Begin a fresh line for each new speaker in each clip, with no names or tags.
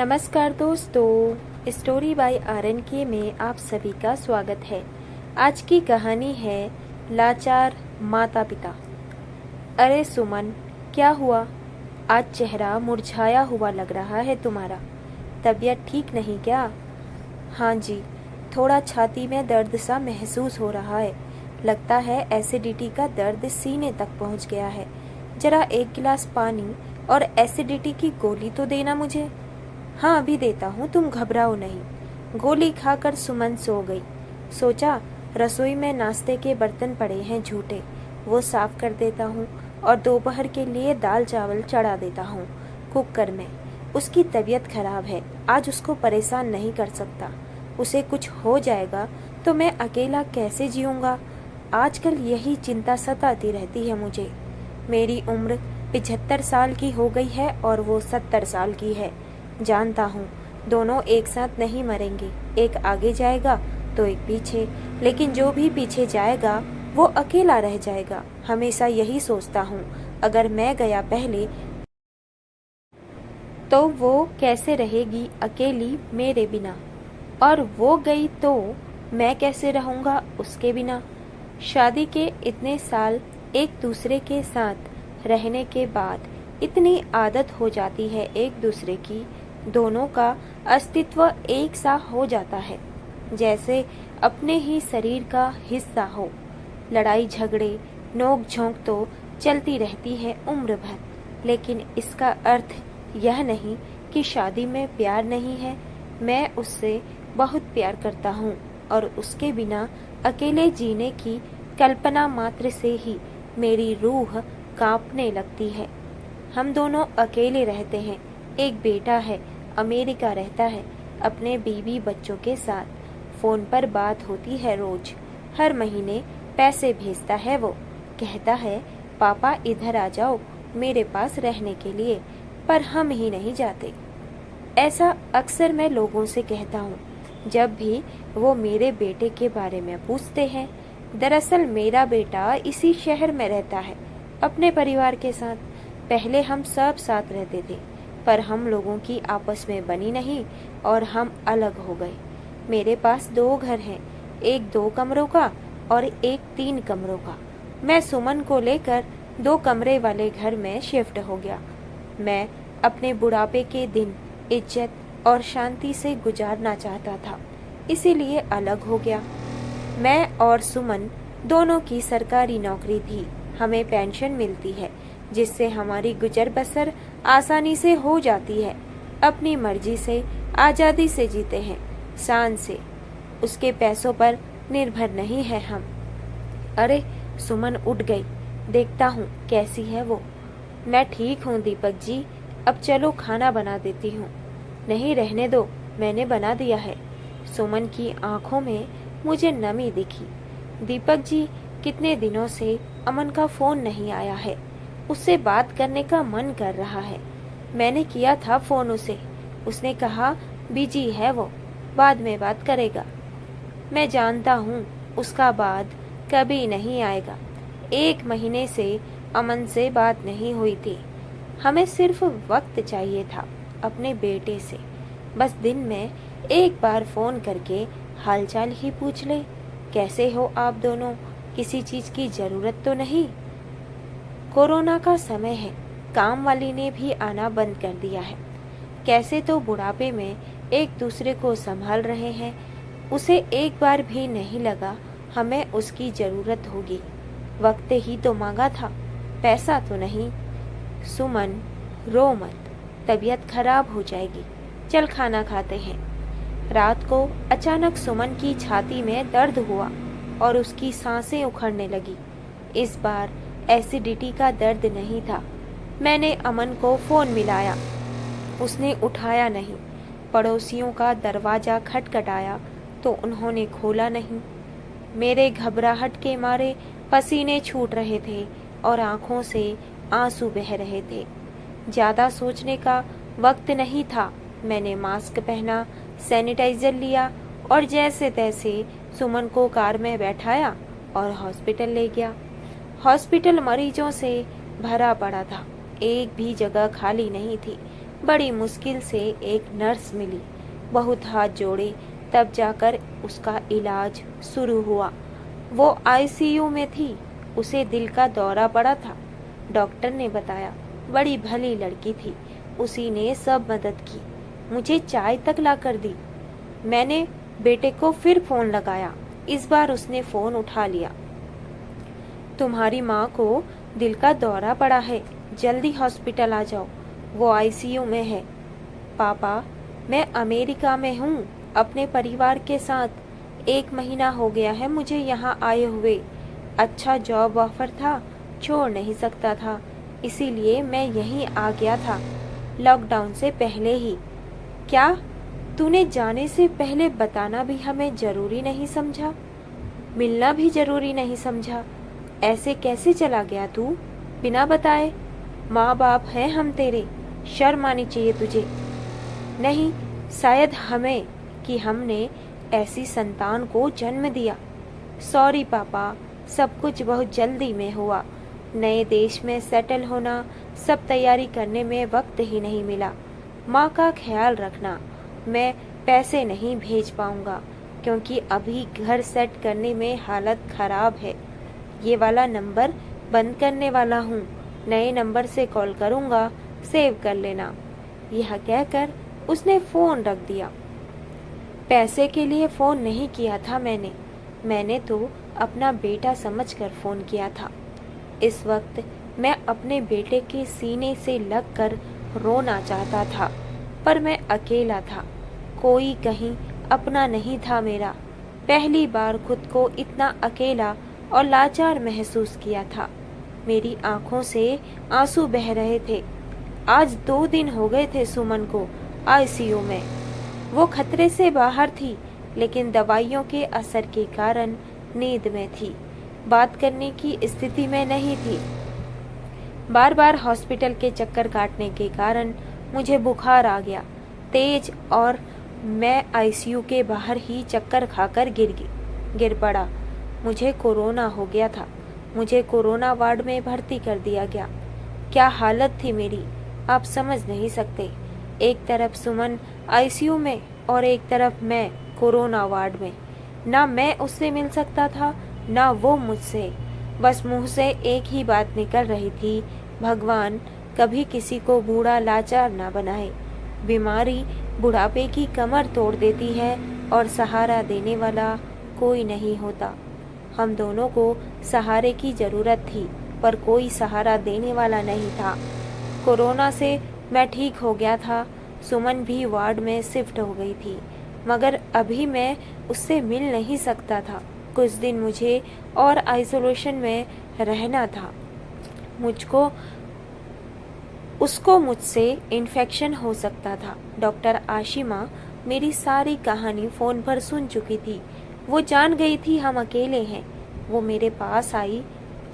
नमस्कार दोस्तों, story by RN के में आप सभी का स्वागत है। आज की कहानी है लाचार माता पिता। अरे सुमन, क्या हुआ? आज चेहरा मुरझाया हुआ लग रहा है तुम्हारा। तबीयत ठीक नहीं क्या? हाँ जी, थोड़ा छाती में दर्द सा महसूस हो रहा है। लगता है एसिडिटी का दर्द सीने तक पहुंच गया है। जरा एक गिलास पानी और एसिडिटी की गोली तो देना मुझे। हाँ, अभी देता हूँ, तुम घबराओ नहीं। गोली खाकर सुमन सो गई। सोचा रसोई में नाश्ते के बर्तन पड़े हैं झूठे, वो साफ कर देता हूँ और दोपहर के लिए दाल चावल चढ़ा देता हूँ कुकर में। उसकी तबीयत खराब है, आज उसको परेशान नहीं कर सकता। उसे कुछ हो जाएगा तो मैं अकेला कैसे जीऊँगा? आजकल यही चिंता सताती रहती है मुझे। मेरी उम्र 75 साल की हो गई है और वो 70 साल की है। जानता हूँ दोनों एक साथ नहीं मरेंगे, एक आगे जाएगा तो एक पीछे, लेकिन जो भी पीछे जाएगा वो अकेला रह जाएगा। हमेशा यही सोचता हूँ, अगर मैं गया पहले तो वो कैसे रहेगी अकेली मेरे बिना, और वो गई तो मैं कैसे रहूँगा उसके बिना। शादी के इतने साल एक दूसरे के साथ रहने के बाद इतनी आदत हो जाती है एक दूसरे की, दोनों का अस्तित्व एक सा हो जाता है, जैसे अपने ही शरीर का हिस्सा हो। लड़ाई झगड़े नोक झोंक तो चलती रहती है उम्र भर, लेकिन इसका अर्थ यह नहीं कि शादी में प्यार नहीं है। मैं उससे बहुत प्यार करता हूँ और उसके बिना अकेले जीने की कल्पना मात्र से ही मेरी रूह कांपने लगती है। हम दोनों अकेले रहते हैं। एक बेटा है, अमेरिका रहता है अपने बीवी बच्चों के साथ। फोन पर बात होती है रोज। हर महीने पैसे भेजता है वो। कहता है पापा इधर आ जाओ मेरे पास रहने के लिए, पर हम ही नहीं जाते। ऐसा अक्सर मैं लोगों से कहता हूँ जब भी वो मेरे बेटे के बारे में पूछते हैं। दरअसल मेरा बेटा इसी शहर में रहता है अपने परिवार के साथ। पहले हम सब साथ रहते थे, पर हम लोगों की आपस में बनी नहीं और हम अलग हो गए। मेरे पास 2 घर हैं, एक 2 कमरों का और एक 3 कमरों का। मैं सुमन को लेकर 2 कमरे वाले घर में शिफ्ट हो गया। मैं अपने बुढ़ापे के दिन इज्जत और शांति से गुजारना चाहता था, इसीलिए अलग हो गया। मैं और सुमन दोनों की सरकारी नौकरी थी। हमें पेंशन मिलती है, जिससे हमारी गुजर बसर आसानी से हो जाती है। अपनी मर्जी से आज़ादी से जीते हैं, शान से। उसके पैसों पर निर्भर नहीं है हम। अरे सुमन उठ गई, देखता हूँ कैसी है वो। मैं ठीक हूँ दीपक जी, अब चलो खाना बना देती हूँ। नहीं रहने दो, मैंने बना दिया है। सुमन की आंखों में मुझे नमी दिखी। दीपक जी, कितने दिनों से अमन का फोन नहीं आया है, उससे बात करने का मन कर रहा है। मैंने किया था फोन उसे, उसने कहा बिजी है वो, बाद में बात करेगा। मैं जानता हूँ उसका बाद कभी नहीं आएगा। 1 महीने से अमन से बात नहीं हुई थी। हमें सिर्फ वक्त चाहिए था अपने बेटे से। बस दिन में एक बार फोन करके हालचाल ही पूछ ले, कैसे हो आप दोनों, किसी चीज की जरूरत तो नहीं। कोरोना का समय है, काम वाली ने भी आना बंद कर दिया है। कैसे तो बुढ़ापे में एक दूसरे को संभाल रहे हैं। उसे एक बार भी नहीं लगा हमें उसकी जरूरत होगी। वक्त ही तो मांगा था, पैसा तो नहीं। सुमन रो मत, तबीयत खराब हो जाएगी, चल खाना खाते हैं। रात को अचानक सुमन की छाती में दर्द हुआ और उसकी सांसें उखड़ने लगी। इस बार एसिडिटी का दर्द नहीं था। मैंने अमन को फोन मिलाया, उसने उठाया नहीं। पड़ोसियों का दरवाजा खटखटाया तो उन्होंने खोला नहीं। मेरे घबराहट के मारे पसीने छूट रहे थे और आंखों से आंसू बह रहे थे। ज्यादा सोचने का वक्त नहीं था। मैंने मास्क पहना, सैनिटाइजर लिया और जैसे तैसे सुमन को कार में बैठाया और हॉस्पिटल ले गया। हॉस्पिटल मरीजों से भरा पड़ा था, एक भी जगह खाली नहीं थी। बड़ी मुश्किल से एक नर्स मिली। बहुत हाथ जोड़े तब जाकर उसका इलाज शुरू हुआ। वो आईसीयू में थी। उसे दिल का दौरा पड़ा था। डॉक्टर ने बताया। बड़ी भली लड़की थी। उसी ने सब मदद की। मुझे चाय तक ला कर दी। मैंने बेटे को फिर फोन लगाया। इस बार उसने फोन उठा लिया। तुम्हारी माँ को दिल का दौरा पड़ा है, जल्दी हॉस्पिटल आ जाओ, वो आईसीयू में है। पापा, मैं अमेरिका में हूँ अपने परिवार के साथ। 1 महीना हो गया है मुझे यहाँ आए हुए। अच्छा जॉब ऑफर था, छोड़ नहीं सकता था, इसीलिए मैं यहीं आ गया था, लॉकडाउन से पहले ही। क्या तूने जाने से पहले बताना भी हमें जरूरी नहीं समझा? मिलना भी जरूरी नहीं समझा? ऐसे कैसे चला गया तू बिना बताए? माँ बाप हैं हम तेरे, शर्म आनी चाहिए तुझे। नहीं, शायद हमें कि हमने ऐसी संतान को जन्म दिया। सॉरी पापा, सब कुछ बहुत जल्दी में हुआ। नए देश में सेटल होना, सब तैयारी करने में वक्त ही नहीं मिला। माँ का ख्याल रखना। मैं पैसे नहीं भेज पाऊंगा क्योंकि अभी घर सेट करने में हालत खराब है। ये वाला नंबर बंद करने वाला हूँ, नए नंबर से कॉल करूँगा, सेव कर लेना। यह कहकर उसने फोन रख दिया। पैसे के लिए फोन नहीं किया था मैंने तो अपना बेटा समझकर फोन किया था। इस वक्त मैं अपने बेटे के सीने से लगकर रोना चाहता था, पर मैं अकेला था, कोई कहीं अपना नहीं था मेरा। पहली बार खुद को इतना अकेला और लाचार महसूस किया था। मेरी आंखों से आंसू बह रहे थे। आज 2 दिन हो गए थे सुमन को आईसीयू में। वो खतरे से बाहर थी, लेकिन दवाइयों के असर के कारण नींद में थी, बात करने की स्थिति में नहीं थी। बार बार हॉस्पिटल के चक्कर काटने के कारण मुझे बुखार आ गया तेज, और मैं आईसीयू के बाहर ही चक्कर खाकर गिर पड़ा। मुझे कोरोना हो गया था। मुझे कोरोना वार्ड में भर्ती कर दिया गया। क्या हालत थी मेरी, आप समझ नहीं सकते। एक तरफ सुमन आईसीयू में और एक तरफ मैं कोरोना वार्ड में। ना मैं उससे मिल सकता था, ना वो मुझसे। बस मुंह से एक ही बात निकल रही थी, भगवान कभी किसी को बूढ़ा लाचार ना बनाए। बीमारी बुढ़ापे की कमर तोड़ देती है और सहारा देने वाला कोई नहीं होता। हम दोनों को सहारे की जरूरत थी, पर कोई सहारा देने वाला नहीं था। कोरोना से मैं ठीक हो गया था। सुमन भी वार्ड में शिफ्ट हो गई थी, मगर अभी मैं उससे मिल नहीं सकता था। कुछ दिन मुझे और आइसोलेशन में रहना था। उसको मुझसे इन्फेक्शन हो सकता था। डॉक्टर आशिमा मेरी सारी कहानी फोन पर सुन चुकी थी। वो जान गई थी हम अकेले हैं। वो मेरे पास आई।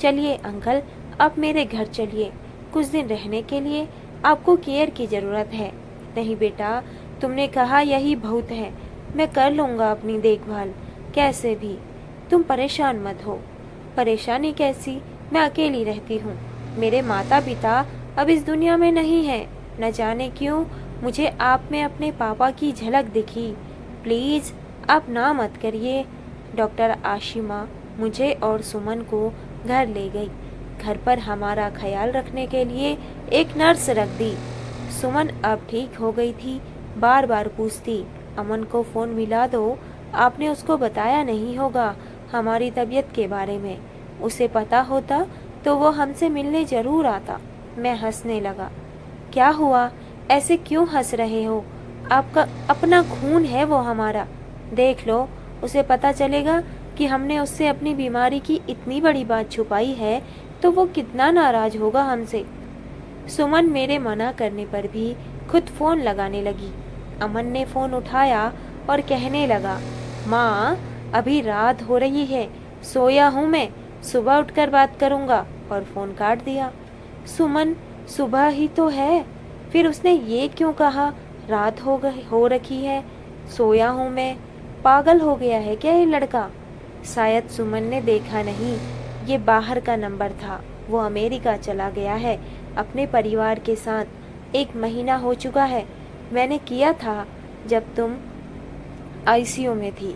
चलिए अंकल, आप मेरे घर चलिए, कुछ दिन रहने के लिए। आपको केयर की जरूरत है। नहीं बेटा, तुमने कहा यही बहुत है, मैं कर लूँगा अपनी देखभाल कैसे भी। तुम परेशान मत हो। परेशानी कैसी, मैं अकेली रहती हूँ। मेरे माता पिता अब इस दुनिया में नहीं है। न जाने क्यों मुझे आप में अपने पापा की झलक दिखी। प्लीज आप ना मत करिए। डॉक्टर आशिमा मुझे और सुमन को घर ले गई। घर पर हमारा ख्याल रखने के लिए एक नर्स रख दी। सुमन अब ठीक हो गई थी। बार बार पूछती, अमन को फोन मिला दो। आपने उसको बताया नहीं होगा हमारी तबीयत के बारे में। उसे पता होता तो वो हमसे मिलने जरूर आता। मैं हंसने लगा। क्या हुआ, ऐसे क्यों हंस रहे हो? आपका अपना खून है वो हमारा। देख लो, उसे पता चलेगा कि हमने उससे अपनी बीमारी की इतनी बड़ी बात छुपाई है तो वो कितना नाराज होगा हमसे। सुमन मेरे मना करने पर भी खुद फोन लगाने लगी। अमन ने फोन उठाया और कहने लगा, माँ अभी रात हो रही है, सोया हूँ मैं, सुबह उठकर बात करूँगा, और फोन काट दिया। सुमन, सुबह ही तो है, फिर उसने ये क्यों कहा रात हो रखी है, सोया हूँ मैं? पागल हो गया है क्या ये लड़का? शायद सुमन ने देखा नहीं, ये बाहर का नंबर था। वो अमेरिका चला गया है अपने परिवार के साथ। 1 महीना हो चुका है। मैंने किया था जब तुम आईसीयू में थी।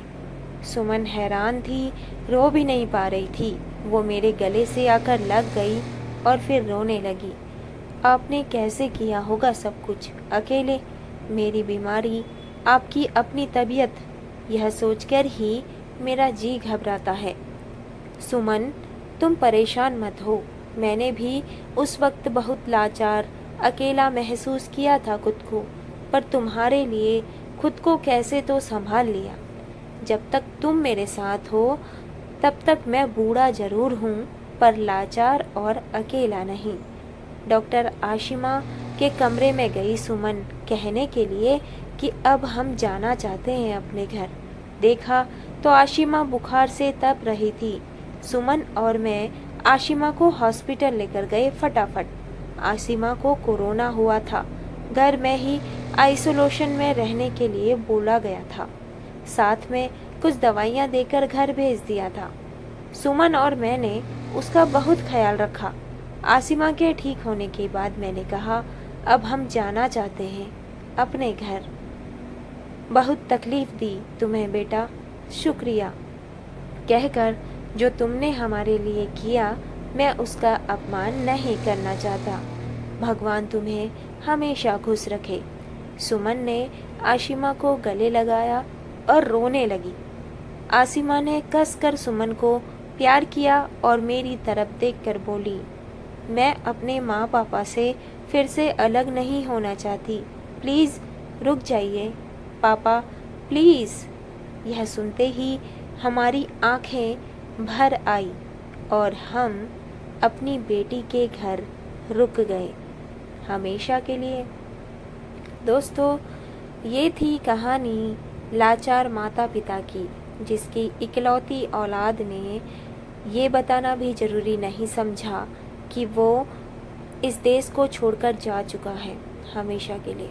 सुमन हैरान थी, रो भी नहीं पा रही थी। वो मेरे गले से आकर लग गई और फिर रोने लगी। आपने कैसे किया होगा सब कुछ अकेले? मेरी बीमारी, आपकी अपनी तबीयत, यह सोचकर ही मेरा जी घबराता है। सुमन, तुम परेशान मत हो। मैंने भी उस वक्त बहुत लाचार, अकेला महसूस किया था खुद को, पर तुम्हारे लिए खुद को कैसे तो संभाल लिया। जब तक तुम मेरे साथ हो तब तक मैं बूढ़ा जरूर हूँ, पर लाचार और अकेला नहीं। डॉक्टर आशिमा के कमरे में गई सुमन कहने के लिए कि अब हम जाना चाहते हैं अपने घर। देखा तो आशिमा बुखार से तप रही थी। सुमन और मैं आशिमा को हॉस्पिटल लेकर गए फटाफट। आशिमा को कोरोना हुआ था। घर में ही आइसोलेशन में रहने के लिए बोला गया था। साथ में कुछ दवाइयाँ देकर घर भेज दिया था। सुमन और मैंने उसका बहुत ख्याल रखा। आसिमा के ठीक होने के बाद मैंने कहा, अब हम जाना चाहते हैं अपने घर। बहुत तकलीफ दी तुम्हें बेटा, शुक्रिया। कहकर जो तुमने हमारे लिए किया, मैं उसका अपमान नहीं करना चाहता। भगवान तुम्हें हमेशा खुश रखे। सुमन ने आशिमा को गले लगाया और रोने लगी। आसिमा ने कसकर सुमन को प्यार किया और मेरी तरफ देखकर बोली, मैं अपने माँ पापा से फिर से अलग नहीं होना चाहती। प्लीज़ रुक जाइए पापा, प्लीज़। यह सुनते ही हमारी आंखें भर आई और हम अपनी बेटी के घर रुक गए हमेशा के लिए। दोस्तों, ये थी कहानी लाचार माता पिता की, जिसकी इकलौती औलाद ने ये बताना भी ज़रूरी नहीं समझा कि वो इस देश को छोड़कर जा चुका है हमेशा के लिए।